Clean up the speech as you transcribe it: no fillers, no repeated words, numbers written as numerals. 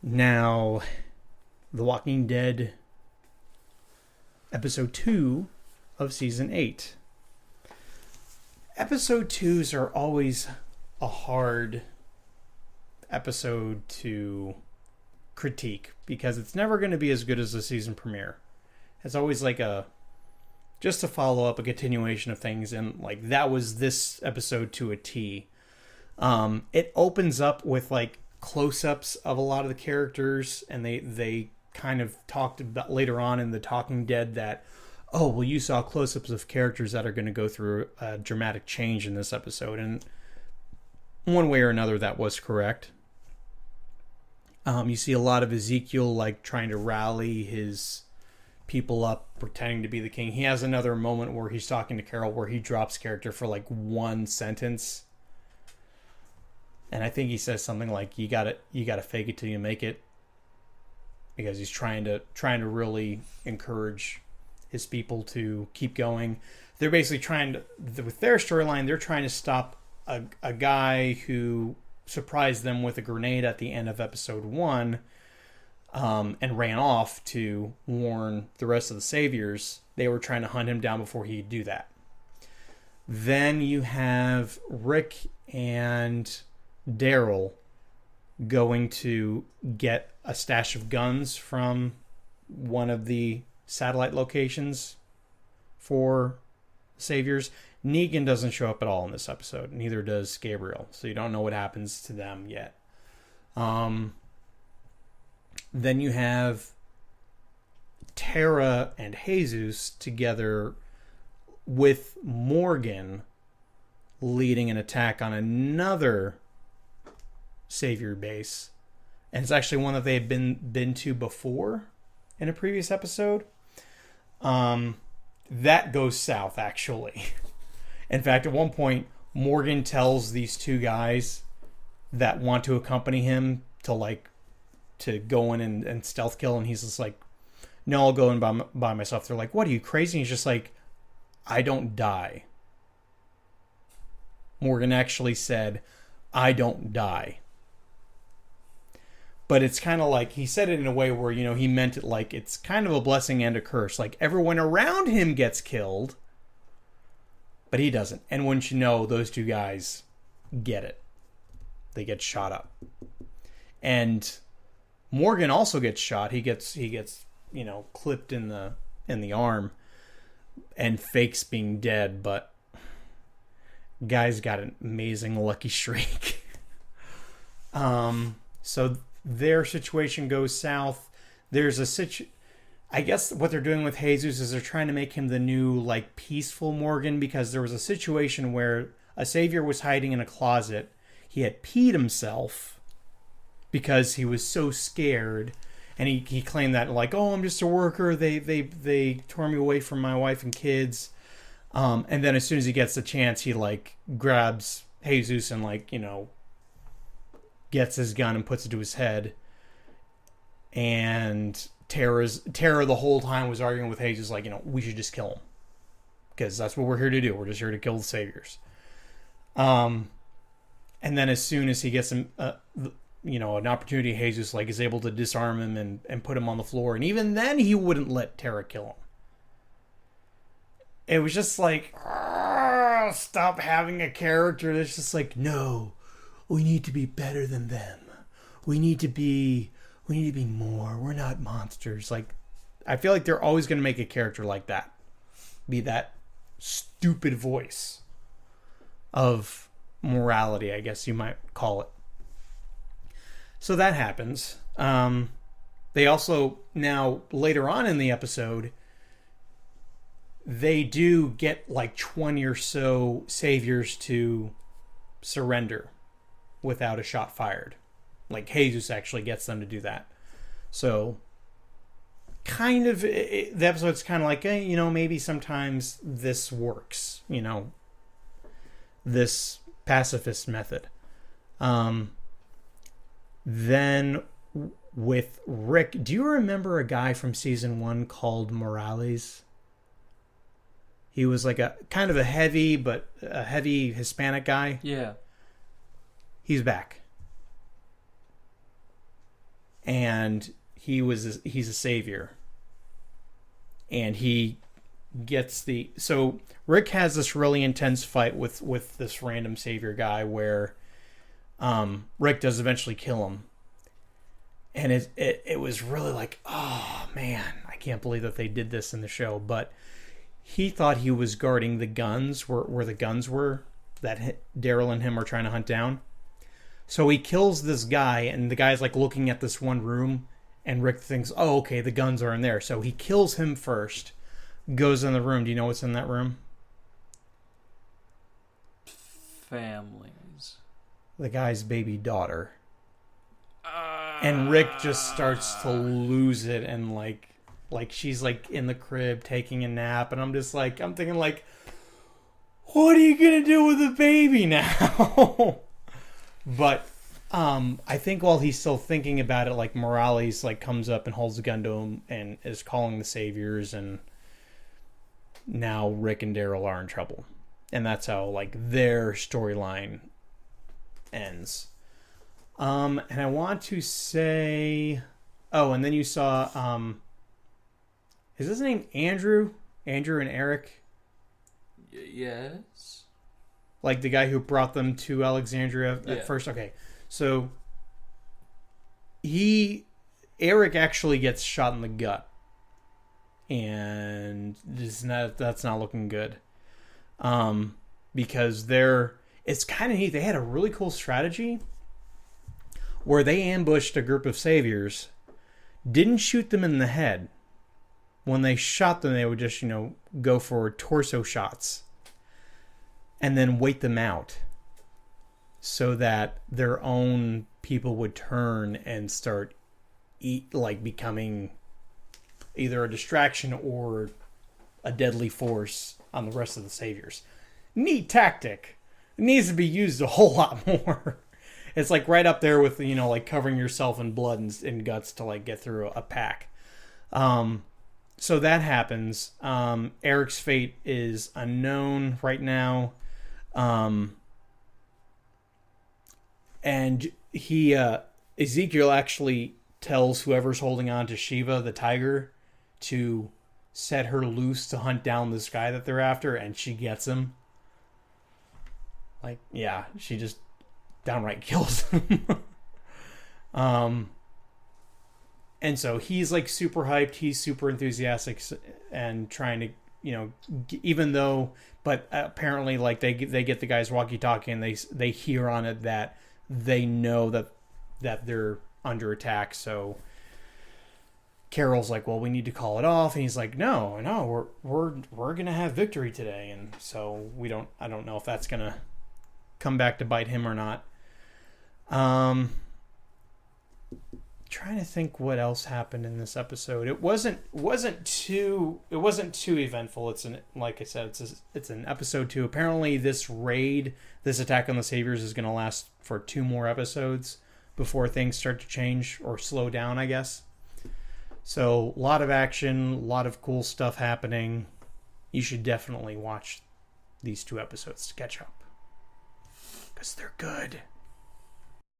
Now, The Walking Dead, episode 2 of season 8. Episode 2s are always a hard episode to critique because it's never going to be as good as the season premiere. It's always like just a follow up, a continuation of things, and like that was this episode to a T. It opens up with like close-ups of a lot of the characters, and they kind of talked about later on in The Talking Dead that, oh, well, you saw close-ups of characters that are going to go through a dramatic change in this episode, and one way or another that was correct. You see a lot of Ezekiel like trying to rally his people up, pretending to be the king. He has another moment where he's talking to Carol where he drops character for like one sentence. And I think he says something like, you gotta fake it till you make it. Because he's trying to really encourage his people to keep going. They're basically with their storyline, they're trying to stop a guy who surprised them with a grenade at the end of episode 1 and ran off to warn the rest of the Saviors. They were trying to hunt him down before he'd do that. Then you have Rick and Daryl going to get a stash of guns from one of the satellite locations for Saviors. Negan doesn't show up at all in this episode. Neither does Gabriel. So you don't know what happens to them yet. Then you have Tara and Jesus together with Morgan leading an attack on another Savior base, and it's actually one that they had been to before in a previous episode. That goes south, actually. In fact, at one point, Morgan tells these two guys that want to accompany him to go in and stealth kill, and he's just like, no, I'll go in by myself. They're like, what, are you crazy? And he's just like, I don't die. Morgan actually said, I don't die. But it's kind of like, he said it in a way where, he meant it like it's kind of a blessing and a curse. Like, everyone around him gets killed, but he doesn't. And wouldn't you know, those two guys get it. They get shot up. And Morgan also gets shot. He gets clipped in the arm and fakes being dead, but guy's got an amazing lucky streak. So their situation goes south. There's I guess what they're doing with Jesus is they're trying to make him the new peaceful Morgan, because there was a situation where a Savior was hiding in a closet. He had peed himself because he was so scared, and he claimed that oh, I'm just a worker. They tore me away from my wife and kids. And then as soon as he gets the chance, he grabs Jesus and gets his gun and puts it to his head. And Tara the whole time was arguing with Jesus we should just kill him, because that's what we're here to do. We're just here to kill the Saviors. And then as soon as he gets him, an opportunity, Jesus is able to disarm him and put him on the floor. And even then, he wouldn't let Tara kill him. It was just stop having a character that's just no, we need to be better than them. We need to be more. We're not monsters. I feel like they're always going to make a character like that. Be that stupid voice of morality, I guess you might call it. So that happens. They also, now later on in the episode, they do get 20 or so Saviors to surrender without a shot fired. Jesus actually gets them to do that. So kind of, the episode's kind of maybe sometimes this works, this pacifist method. Then with Rick, do you remember a guy from season 1 called Morales? He was a kind of a heavy Hispanic guy. Yeah. He's back. and he's a savior, and he gets so Rick has this really intense fight with this random savior guy where Rick does eventually kill him, and it was really like, oh man, I can't believe that they did this in the show. But he thought he was guarding the guns where the guns were that Daryl and him are trying to hunt down. So he kills this guy, and the guy's like looking at this one room, and Rick thinks, oh, okay, the guns are in there. So he kills him first, goes in the room. Do you know what's in that room? Families. The guy's baby daughter. And Rick just starts to lose it, and like she's like in the crib taking a nap, and I'm thinking like, what are you gonna do with the baby now? But I think while he's still thinking about it, like Morales like comes up and holds a gun to him and is calling the saviors, and now Rick and Daryl are in trouble, and that's how like their storyline ends. And I want to say, oh, and then you saw, is his name Andrew? Andrew and Eric? Yes. Like the guy who brought them to Alexandria at first? Okay. So, Eric actually gets shot in the gut. And that's not looking good. Because it's kind of neat. They had a really cool strategy where they ambushed a group of saviors, didn't shoot them in the head. When they shot them, they would just, go for torso shots and then wait them out so that their own people would turn and start becoming either a distraction or a deadly force on the rest of the saviors. Neat tactic. It needs to be used a whole lot more. It's like right up there with, like covering yourself in blood and guts to like get through a pack. So that happens. Eric's fate is unknown right now. And Ezekiel actually tells whoever's holding on to Shiva, the tiger, to set her loose to hunt down this guy that they're after, and she gets him. Like, yeah, she just downright kills him. And so he's like super hyped, he's super enthusiastic and trying to, even though, but apparently like they get the guy's walkie-talkie and they hear on it that they know that they're under attack. So Carol's like, well, we need to call it off, and he's like, no, we're gonna have victory today. And so I don't know if that's gonna come back to bite him or not. Trying to think what else happened in this episode. It wasn't too eventful. Like I said, it's an episode 2. Apparently this attack on the Saviors is going to last for 2 more episodes before things start to change or slow down, I guess. So a lot of action, a lot of cool stuff happening. You should definitely watch these 2 episodes to catch up, because they're good.